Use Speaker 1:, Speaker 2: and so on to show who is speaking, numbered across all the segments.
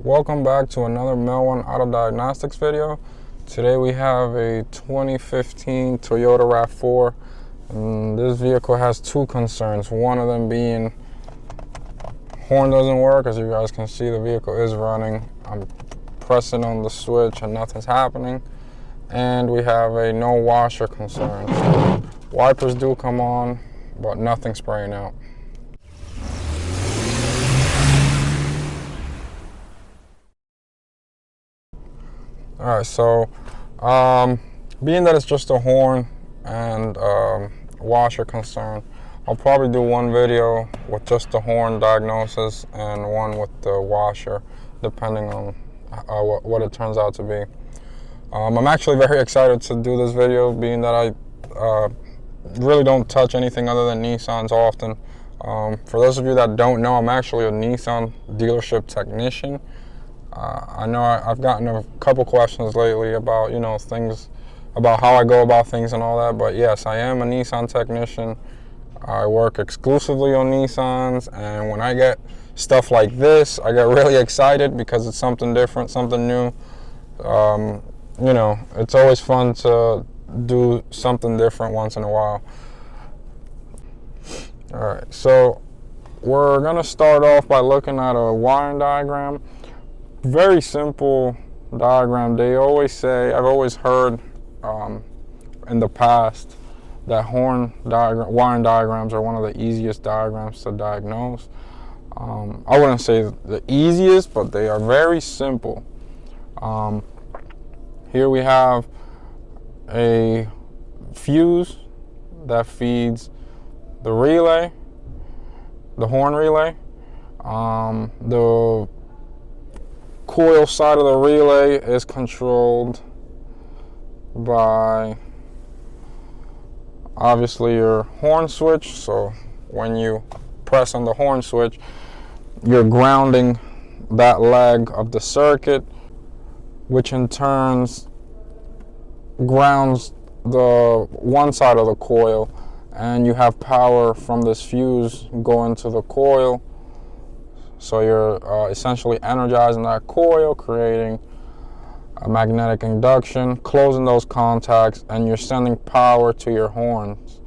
Speaker 1: Welcome back to another Mel 1 Auto Diagnostics video. Today we have a 2015 Toyota Rav4, and this vehicle has two concerns. One of them being horn doesn't work. As you guys can see, the vehicle is running. I'm pressing on the switch and nothing's happening. And we have a no washer concern. So wipers do come on, but nothing spraying out. Alright, so being that it's just a horn and washer concern, I'll probably do one video with just the horn diagnosis and one with the washer, depending on what it turns out to be. I'm actually very excited to do this video, being that I really don't touch anything other than Nissans often. For those of you that don't know, I'm actually a Nissan dealership technician. I know I've gotten a couple questions lately about, things about how I go about things and all that, but yes, I am a Nissan technician. I work exclusively on Nissans, and when I get stuff like this, I get really excited because it's something different, something new. It's always fun to do something different once in a while. All right, so we're gonna start off by looking at a wiring diagram. Very simple diagram. They always say, I've always heard in the past that wiring diagrams are one of the easiest diagrams to diagnose. I wouldn't say the easiest, but they are very simple. Here we have a fuse that feeds the relay, the horn relay. The coil side of the relay is controlled by obviously your horn switch. So when you press on the horn switch, you're grounding that leg of the circuit, which in turn grounds the one side of the coil, and you have power from this fuse going to the coil. So you're essentially energizing that coil, creating a magnetic induction, closing those contacts, and you're sending power to your horns.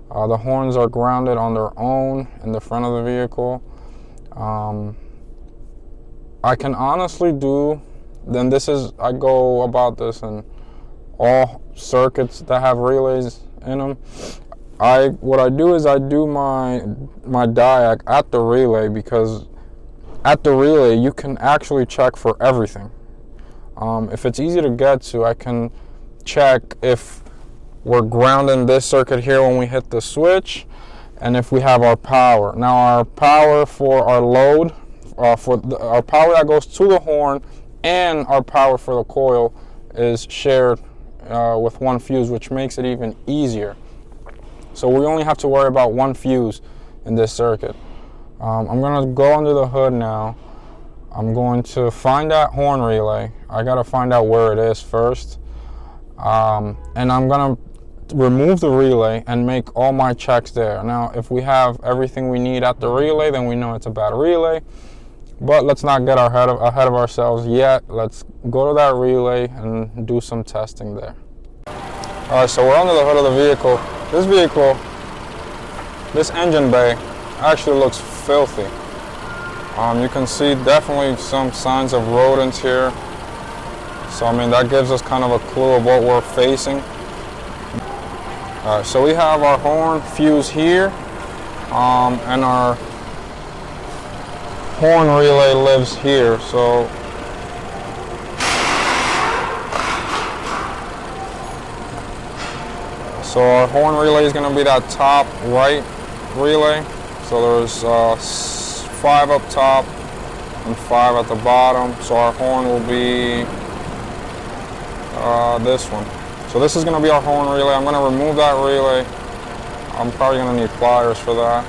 Speaker 1: The horns are grounded on their own in the front of the vehicle. I can honestly I go about this in all circuits that have relays in them. What I do is I do my diag at the relay, because at the relay you can actually check for everything. If it's easy to get to, I can check if we're grounding this circuit here when we hit the switch, and if we have our power. Now our power for our load, our power that goes to the horn, and our power for the coil is shared with one fuse, which makes it even easier. So we only have to worry about one fuse in this circuit. I'm going to go under the hood now. I'm going to find that horn relay. I got to find out where it is first. And I'm going to remove the relay and make all my checks there. Now, if we have everything we need at the relay, then we know it's a bad relay. But let's not get ahead of ourselves yet. Let's go to that relay and do some testing there. All right, so we're under the hood of the vehicle. This engine bay actually looks filthy. You can see definitely some signs of rodents here. So that gives us kind of a clue of what we're facing. So we have our horn fuse here, and our horn relay lives here. So our horn relay is going to be that top right relay. So there's 5 up top and 5 at the bottom. So our horn will be this one. So this is going to be our horn relay. I'm going to remove that relay. I'm probably going to need pliers for that.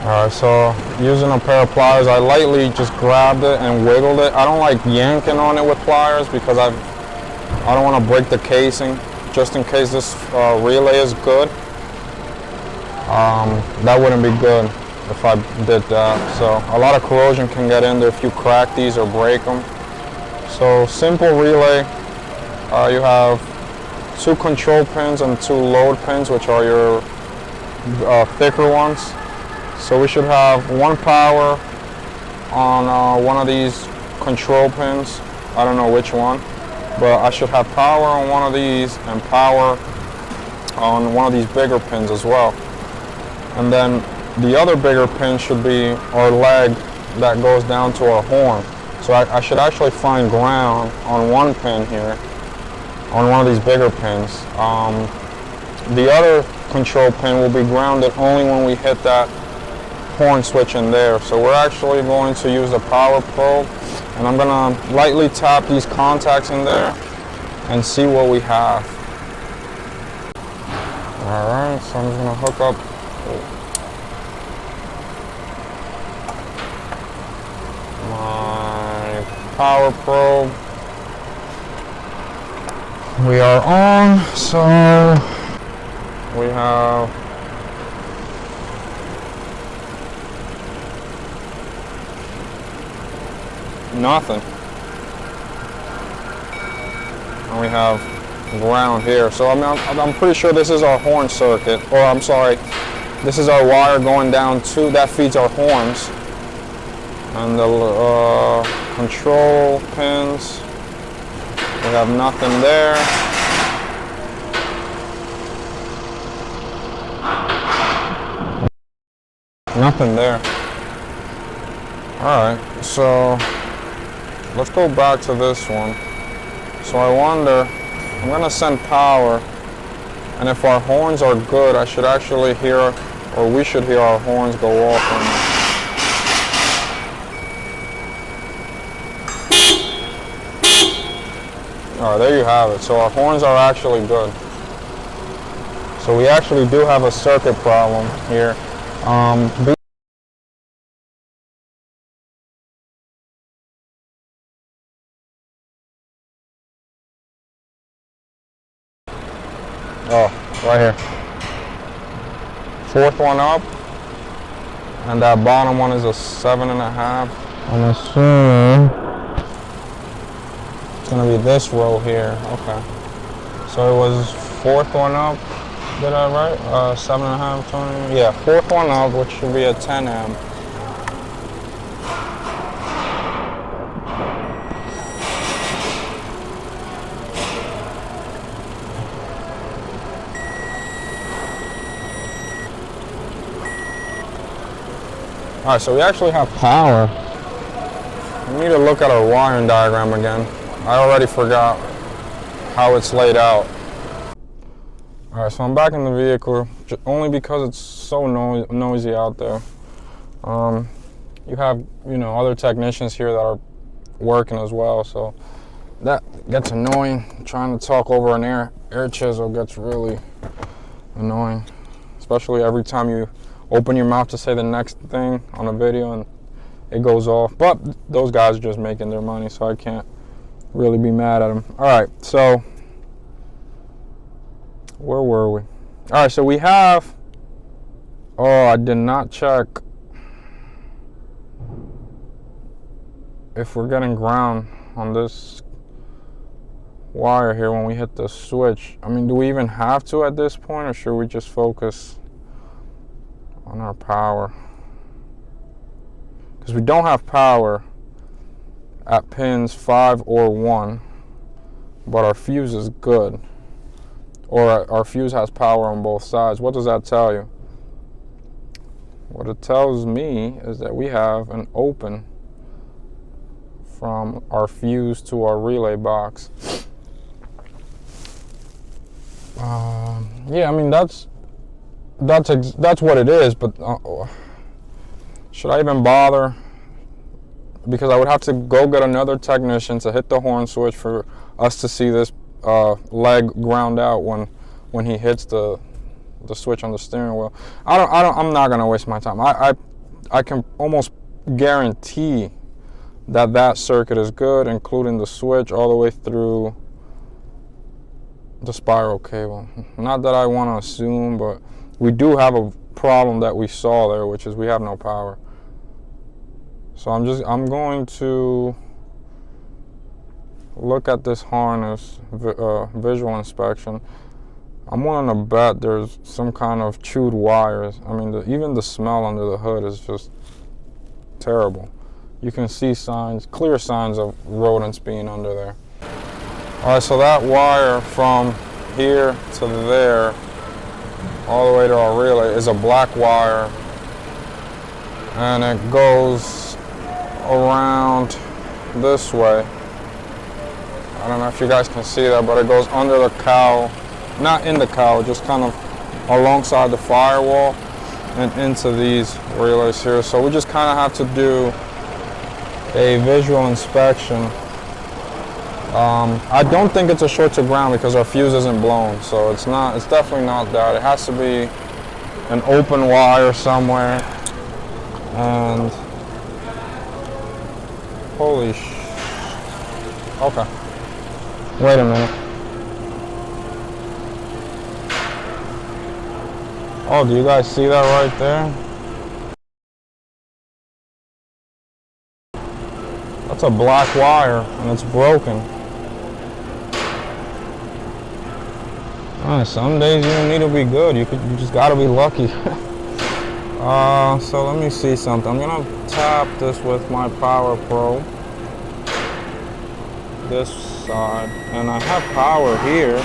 Speaker 1: Alright, so using a pair of pliers, I lightly just grabbed it and wiggled it. I don't like yanking on it with pliers because I don't want to break the casing, just in case this relay is good. That wouldn't be good. if I did that. So a lot of corrosion can get in there if you crack these or break them. So simple relay, you have 2 control pins and 2 load pins, which are your thicker ones. So we should have 1 power on one of these control pins. I don't know which one, but I should have power on one of these and power on one of these bigger pins as well. And then the other bigger pin should be our leg that goes down to our horn. So I should actually find ground on one pin here, on one of these bigger pins. The other control pin will be grounded only when we hit that horn switch in there. So we're actually going to use the power probe, and I'm gonna lightly tap these contacts in there and see what we have. All right, so I'm just gonna hook up my power probe. We are on, so we have nothing. And we have ground here. So I'm pretty sure this is our horn circuit, or I'm sorry, this is our wire going down to, that feeds our horns. And the control pins, we have nothing there. Nothing there. Alright, so let's go back to this one. So I wonder, I'm gonna send power, and if our horns are good, I should actually hear, or we should hear our horns go off on this. Alright, there you have it. So our horns are actually good. So we actually do have a circuit problem here. Oh, right here. 4th one up, and that bottom one is a 7.5. I'm assuming it's gonna be this row here. Okay. So it was 4th one up. Did I right? 7.5, 20. Yeah, 4th one up, which should be a 10 amp. Alright, so we actually have power. We need to look at our wiring diagram again. I already forgot how it's laid out. Alright, so I'm back in the vehicle, only because it's so noisy out there. You have, other technicians here that are working as well, so that gets annoying. Trying to talk over an air chisel gets really annoying, especially every time you open your mouth to say the next thing on a video and it goes off. But those guys are just making their money, so I can't really be mad at them. Alright, so where were we? Alright, so we have, I did not check if we're getting ground on this wire here when we hit the switch. I mean, do we even have to at this point, or should we just focus on our power? Because we don't have power at pins 5 or 1, but our fuse is good, or our fuse has power on both sides. What does that tell you? What it tells me is that we have an open from our fuse to our relay box. Yeah, I mean that's what it is, but should I even bother? Because I would have to go get another technician to hit the horn switch for us to see this leg ground out when he hits the switch on the steering wheel. I'm not gonna waste my time. I can almost guarantee that circuit is good, including the switch all the way through the spiral cable. Not that I want to assume, but we do have a problem that we saw there, which is we have no power. So I'm going to look at this harness, visual inspection. I'm willing to bet there's some kind of chewed wires. I mean, even the smell under the hood is just terrible. You can see clear signs of rodents being under there. All right, so that wire from here to there, all the way to our relay, is a black wire, and it goes around this way. I don't know if you guys can see that, but it goes under the cowl, not in the cowl, just kind of alongside the firewall and into these relays here. So we just kind of have to do a visual inspection. I don't think it's a short to ground because our fuse isn't blown, so it's definitely not that. It has to be an open wire somewhere. And holy okay. Wait a minute. Oh, do you guys see that right there? That's a black wire and it's broken. Some days you don't need to be good. You just gotta be lucky. So let me see something. I'm gonna tap this with my Power Pro. This side, and I have power here.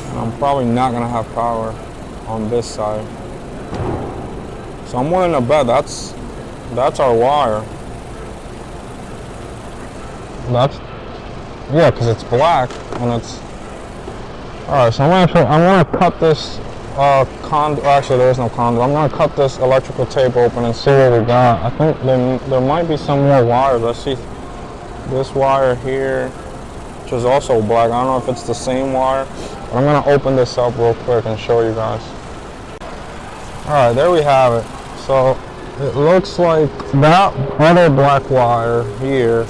Speaker 1: And I'm probably not gonna have power on this side. So I'm willing to bet that's our wire. Yeah, because it's black and it's. Alright, so I'm gonna cut this actually there is no conduit. I'm gonna cut this electrical tape open and see what we got. I think there might be some more wires. I see this wire here, which is also black. I don't know if it's the same wire, but I'm gonna open this up real quick and show you guys. Alright, there we have it. So it looks like that other black wire here,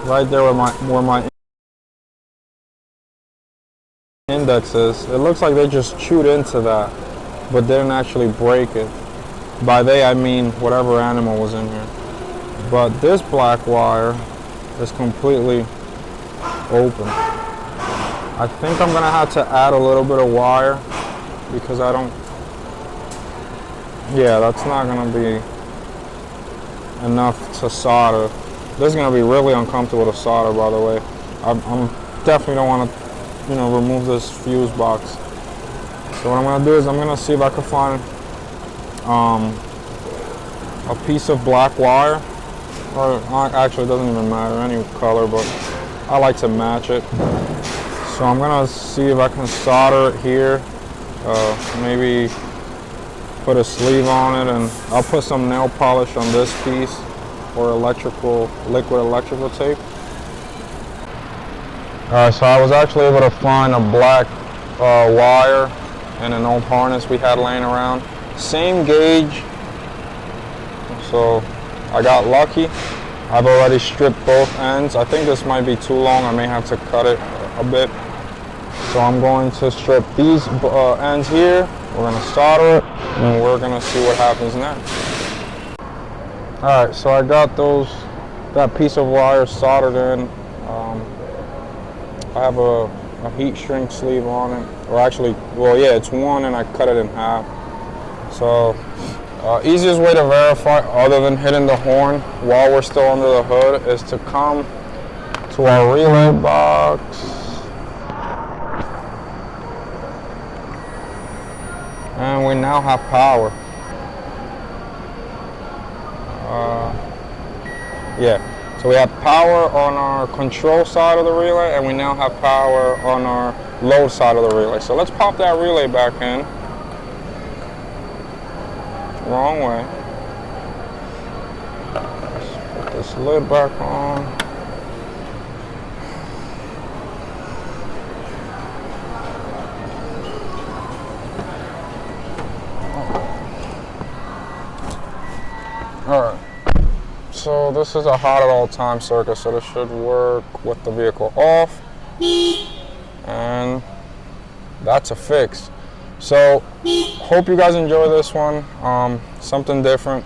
Speaker 1: right there where my index is, it looks like they just chewed into that, but didn't actually break it. By they, I mean whatever animal was in here. But this black wire is completely open. I think I'm gonna have to add a little bit of wire because that's not gonna be enough to solder. This is gonna be really uncomfortable to solder, by the way. I'm definitely don't want to remove this fuse box. So what I'm gonna do is I'm gonna see if I can find a piece of black wire, or actually it doesn't even matter any color, but I like to match it. So I'm gonna see if I can solder it here, maybe put a sleeve on it, and I'll put some nail polish on this piece, or liquid electrical tape. Alright, so I was actually able to find a black wire and an old harness we had laying around. Same gauge, so I got lucky. I've already stripped both ends. I think this might be too long. I may have to cut it a bit. So I'm going to strip these ends here. We're going to solder it, and we're going to see what happens next. Alright, so I got that piece of wire soldered in. I have a heat shrink sleeve on it, or actually, well, yeah, it's one, and I cut it in half. So easiest way to verify, other than hitting the horn while we're still under the hood, is to come to our relay box. And we now have power. So we have power on our control side of the relay, and we now have power on our load side of the relay. So let's pop that relay back in. Wrong way. Let's put this lid back on. All right. So this is a hot at all time circuit, so this should work with the vehicle off. And that's a fix. So hope you guys enjoy this one, something different.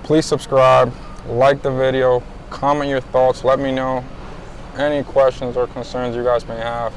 Speaker 1: Please subscribe, like the video, comment your thoughts, let me know any questions or concerns you guys may have.